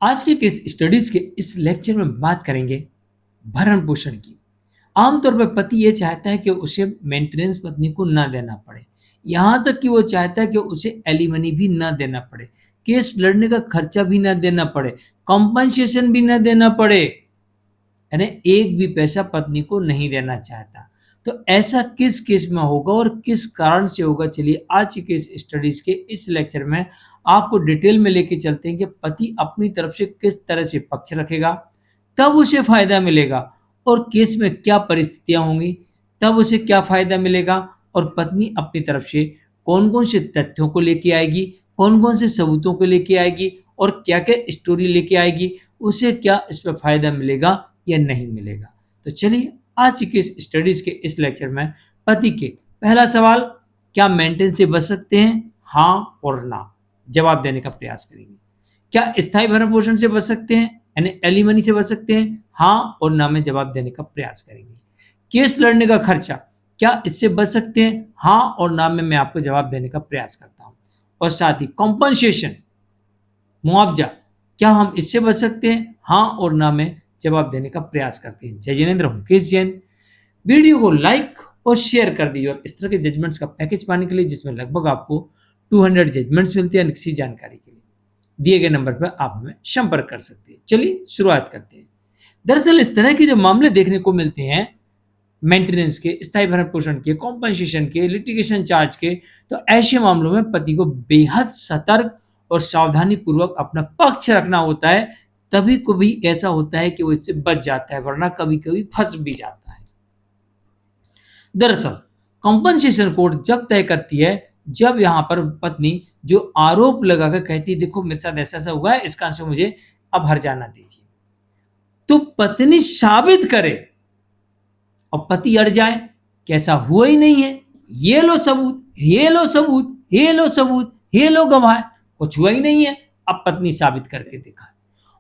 आज के case studies के इस लेक्चर में बात करेंगे भरण पोषण की। आमतौर पर पति ये चाहता है कि उसे मेंटेनेंस पत्नी को ना देना पड़े, यहाँ तक कि वो चाहता है कि उसे एलिमनी भी ना देना पड़े, केस लड़ने का खर्चा भी ना देना पड़े, कॉम्पनसेशन भी ना देना पड़े, यानी एक भी पैसा पत्नी को नहीं देना चाहता। तो ऐसा किस केस में होगा और किस कारण से होगा, चलिए आज के केस स्टडीज के इस लेक्चर में आपको डिटेल में लेके चलते हैं कि पति अपनी तरफ से किस तरह से पक्ष रखेगा तब उसे फायदा मिलेगा, और केस में क्या परिस्थितियां होंगी तब उसे क्या फायदा मिलेगा, और पत्नी अपनी तरफ से कौन कौन से तथ्यों को लेके आएगी, कौन कौन से सबूतों को लेके आएगी और क्या क्या स्टोरी लेके आएगी, उसे क्या इस पर फायदा मिलेगा या नहीं मिलेगा। तो चलिए आज की इस स्टडीज के इस लेक्चर में पति के पहला सवाल, क्या मेंटेनेंस से बच सकते हैं, हाँ और ना, जवाब देने का प्रयास करेंगे। क्या स्थायी भरण पोषण से बच सकते हैं, यानी एलिमनी से बच सकते हैं, हाँ और ना में जवाब देने का प्रयास करेंगे। केस लड़ने का खर्चा, क्या इससे बच सकते हैं, हाँ और ना में मैं आपको जवाब देने का प्रयास करता हूं। और साथ ही कॉम्पनसेशन, मुआवजा, क्या हम इससे बच सकते हैं, हाँ और ना में जवाब देने का प्रयास करते हैं। जय जिनेन्द्र, मुकेश जैन। वीडियो को लाइक और शेयर कर दीजिए, और इस तरह के जजमेंट्स का पैकेज पाने के लिए जिसमें लगभग आपको 200 जजमेंट्स मिलते हैं किसी जानकारी के लिए दिए गए नंबर पर आप हमें संपर्क कर सकते हैं। चलिए शुरुआत करते हैं। दरअसल इस तरह के जो मामले देखने को मिलते हैं, मेंटेनेंस के, स्थायी भरण पोषण के, कॉम्पनसेशन के, लिटिगेशन चार्ज के, तो ऐसे मामलों में पति को बेहद सतर्क और सावधानी पूर्वक अपना पक्ष रखना होता है। तभी कभी ऐसा होता है कि वो इससे बच जाता है, वरना कभी कभी फंस भी जाता है। दरअसल कॉम्पनसेशन कोर्ट जब तय करती है जब यहाँ पर पत्नी जो आरोप लगाकर कहती है देखो मेरे साथ ऐसा ऐसा हुआ है, इस कारण से मुझे अब हर्जाना दीजिए, तो पत्नी साबित करे और पति अड़ जाए कि ऐसा हुआ ही नहीं है, ये लो सबूत, ये लो सबूत, ये लो सबूत, ये लो गवाह, कुछ हुआ ही नहीं है, अब पत्नी साबित करके दिखाए।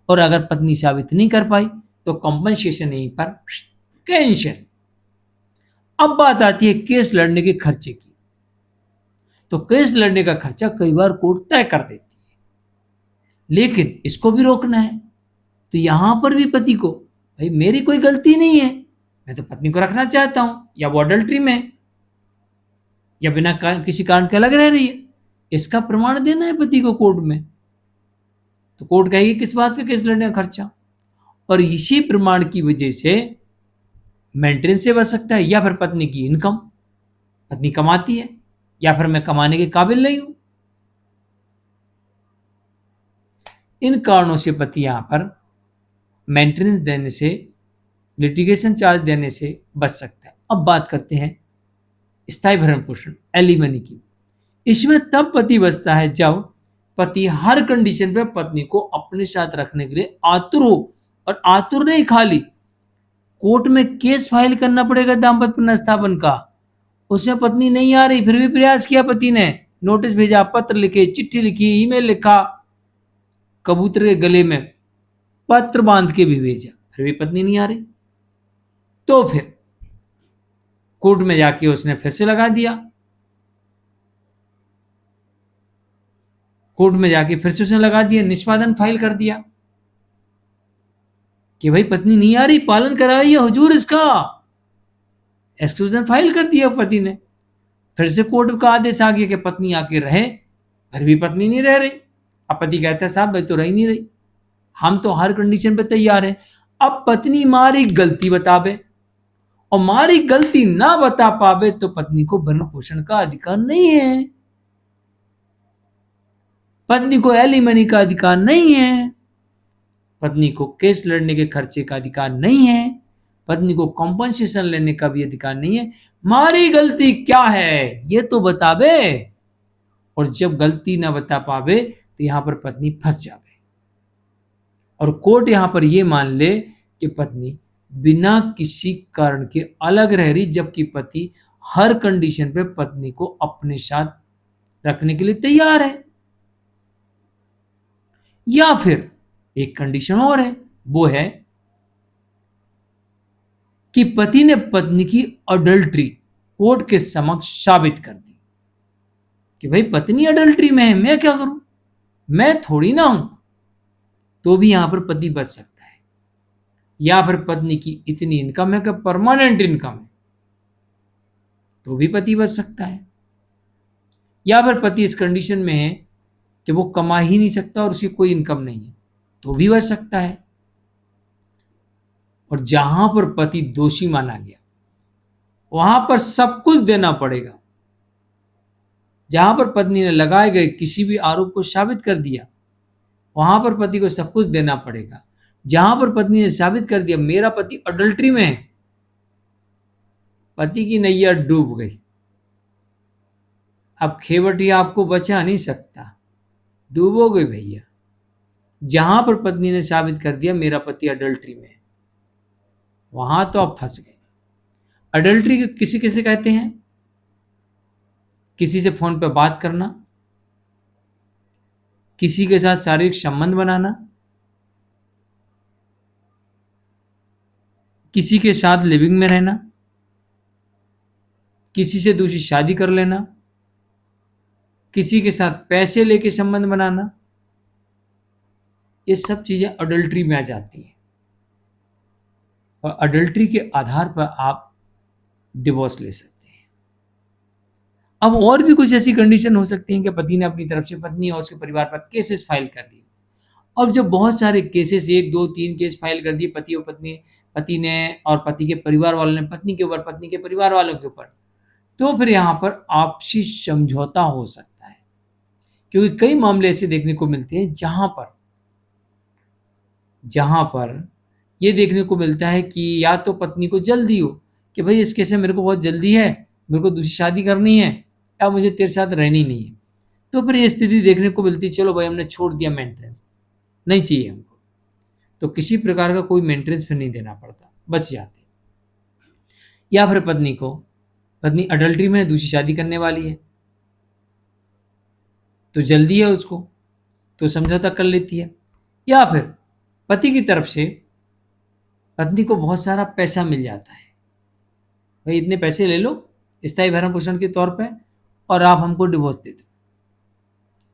और अगर पत्नी साबित नहीं कर पाई तो कॉम्पनसेशन यहीं पर कैंसिल। अब बात आती है केस लड़ने के खर्चे की। तो केस लड़ने का खर्चा कई बार कोर्ट तय कर देती है, लेकिन इसको भी रोकना है। तो यहां पर भी पति को, भाई मेरी कोई गलती नहीं है, मैं तो पत्नी को रखना चाहता हूं, या वो अडल्ट्री में या बिना किसी कारण के अलग रह रही है, इसका प्रमाण देना है पति को कोर्ट में। तो कोर्ट कहेगी किस बात का केस लड़ने का खर्चा, और इसी प्रमाण की वजह से मेंटेनेंस से बच सकता है, या फिर पत्नी की इनकम, पत्नी कमाती है या फिर मैं कमाने के काबिल नहीं हूं, इन कारणों से पति यहां पर मेंटेनेंस देने से, लिटिगेशन चार्ज देने से बच सकता है। अब बात करते हैं स्थायी भरण पोषण, एलिमनी की। इसमें तब पति बचता है जब पति हर कंडीशन पे पत्नी को अपने साथ रखने के लिए आतुर हो, और आतुर नहीं खाली, कोर्ट में केस फाइल करना पड़ेगा दाम्पत्य पुनर्स्थापन का। उसमें पत्नी नहीं आ रही, फिर भी प्रयास किया पति ने, नोटिस भेजा, पत्र लिखे, चिट्ठी लिखी, ईमेल लिखा, कबूतर के गले में पत्र बांध के भी भेजा, फिर भी पत्नी नहीं आ रही, तो फिर कोर्ट में जाके उसने फिर से लगा दिया, कोर्ट में जाके फिर से उसने लगा दिया, निष्पादन फाइल कर दिया कि भाई पत्नी नहीं आ रही, पालन कराइए हुजूर इसका, एक्सक्यूजन फाइल कर दिया पति ने। फिर से कोर्ट का आदेश आ गया कि पत्नी आके रहे, फिर भी पत्नी नहीं रह रही। अब पति कहता है साहब भाई तो रह नहीं रही, हम तो हर कंडीशन पे तैयार हैं। अब पत्नी मारी गलती बतावे, और मारी गलती ना बता पावे तो पत्नी को भरण पोषण का अधिकार नहीं है, पत्नी को एलिमनी का अधिकार नहीं है, पत्नी को केस लड़ने के खर्चे का अधिकार नहीं है, पत्नी को कॉम्पनसेशन लेने का भी अधिकार नहीं है। मारी गलती क्या है ये तो बतावे, और जब गलती ना बता पावे तो यहां पर पत्नी फंस जावे, और कोर्ट यहां पर यह मान ले कि पत्नी बिना किसी कारण के अलग रह रही, जबकि पति हर कंडीशन पे पत्नी को अपने साथ रखने के लिए तैयार है। या फिर एक कंडीशन और है, वो है कि पति ने पत्नी की अडल्ट्री कोर्ट के समक्ष साबित कर दी कि भाई पत्नी अडल्ट्री में है, मैं क्या करूं, मैं थोड़ी ना हूं, तो भी यहाँ पर पति बच सकता है। या फिर पत्नी की इतनी इनकम है कि परमानेंट इनकम है, तो भी पति बच सकता है। या फिर पति इस कंडीशन में है कि वो कमा ही नहीं सकता और उसकी कोई इनकम नहीं है, तो भी बच सकता है। और जहां पर पति दोषी माना गया वहां पर सब कुछ देना पड़ेगा। जहां पर पत्नी ने लगाए गए किसी भी आरोप को साबित कर दिया, वहां पर पति को सब कुछ देना पड़ेगा। जहां पर पत्नी ने साबित कर दिया मेरा पति अडल्ट्री में है, पति की नैया डूब गई, अब खेवटिया आपको बचा नहीं सकता, डूबोगे भैया। जहां पर पत्नी ने साबित कर दिया मेरा पति अडल्ट्री में है, वहां तो आप फंस गए। अडल्ट्री किसे किसे कहते हैं? किसी से फोन पर बात करना, किसी के साथ शारीरिक संबंध बनाना, किसी के साथ लिविंग में रहना, किसी से दूसरी शादी कर लेना, किसी के साथ पैसे लेके संबंध बनाना, ये सब चीजें अडल्ट्री में आ जाती हैं। और अडल्ट्री के आधार पर आप डिवोर्स ले सकते हैं। अब और भी कुछ ऐसी कंडीशन हो सकती हैं कि पति ने अपनी तरफ से पत्नी और उसके परिवार पर केसेस फाइल कर दिए। अब जब बहुत सारे केसेस, 1 2 3 केस फाइल कर दिए पति और पत्नी, पति ने और पति के परिवार वालों ने पत्नी के ऊपर, पत्नी के परिवार वालों के ऊपर, तो फिर यहाँ पर आपसी समझौता हो सकता है। क्योंकि कई मामले ऐसे देखने को मिलते हैं जहां पर ये देखने को मिलता है कि या तो पत्नी को जल्दी हो कि भाई इस केस में मेरे को बहुत जल्दी है, मेरे को दूसरी शादी करनी है, या मुझे तेरे साथ रहनी नहीं है, तो फिर ये स्थिति देखने को मिलती, चलो भाई हमने छोड़ दिया मेंटेनेंस, नहीं चाहिए हमको, तो किसी प्रकार का कोई मेंटेनेंस फिर नहीं देना पड़ता, बच जाते। या फिर पत्नी अडल्ट्री में दूसरी शादी करने वाली है, तो जल्दी है उसको, तो समझौता कर लेती है। या फिर पति की तरफ से पत्नी को बहुत सारा पैसा मिल जाता है, भाई इतने पैसे ले लो स्थायी भरण पोषण के तौर पे और आप हमको डिवोर्स दे दो,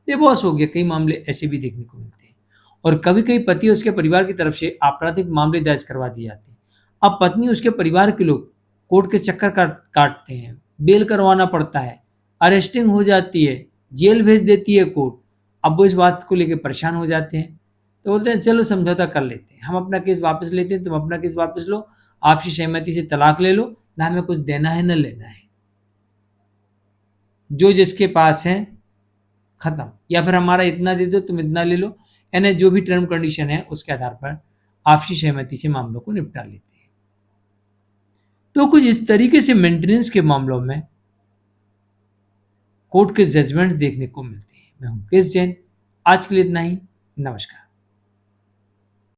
डिवोर्स हो गया। कई मामले ऐसे भी देखने को मिलते हैं। और कभी कभी पति और उसके परिवार की तरफ से आपराधिक मामले दर्ज करवा दिए जाते हैं। अब पत्नी उसके परिवार के लोग कोर्ट के चक्कर काटते हैं, बेल करवाना पड़ता है, अरेस्टिंग हो जाती है, जेल भेज देती है कोर्ट। अब वो इस बात को लेकर परेशान हो जाते हैं, तो बोलते हैं चलो समझौता कर लेते हैं, हम अपना केस वापस लेते हैं, तुम अपना केस वापस लो, आपसी सहमति से तलाक ले लो, ना हमें कुछ देना है ना लेना है, जो जिसके पास है खत्म, या फिर हमारा इतना दे दो तुम इतना ले लो, यानी जो भी टर्म कंडीशन है उसके आधार पर आपसी सहमति से मामलों को निपटा लेते हैं। तो कुछ इस तरीके से मेंटेनेंस के मामलों में कोर्ट के जजमेंट देखने को मिलते हैं। मैं हूं केस जैन, आज के लिए इतना ही। नमस्कार।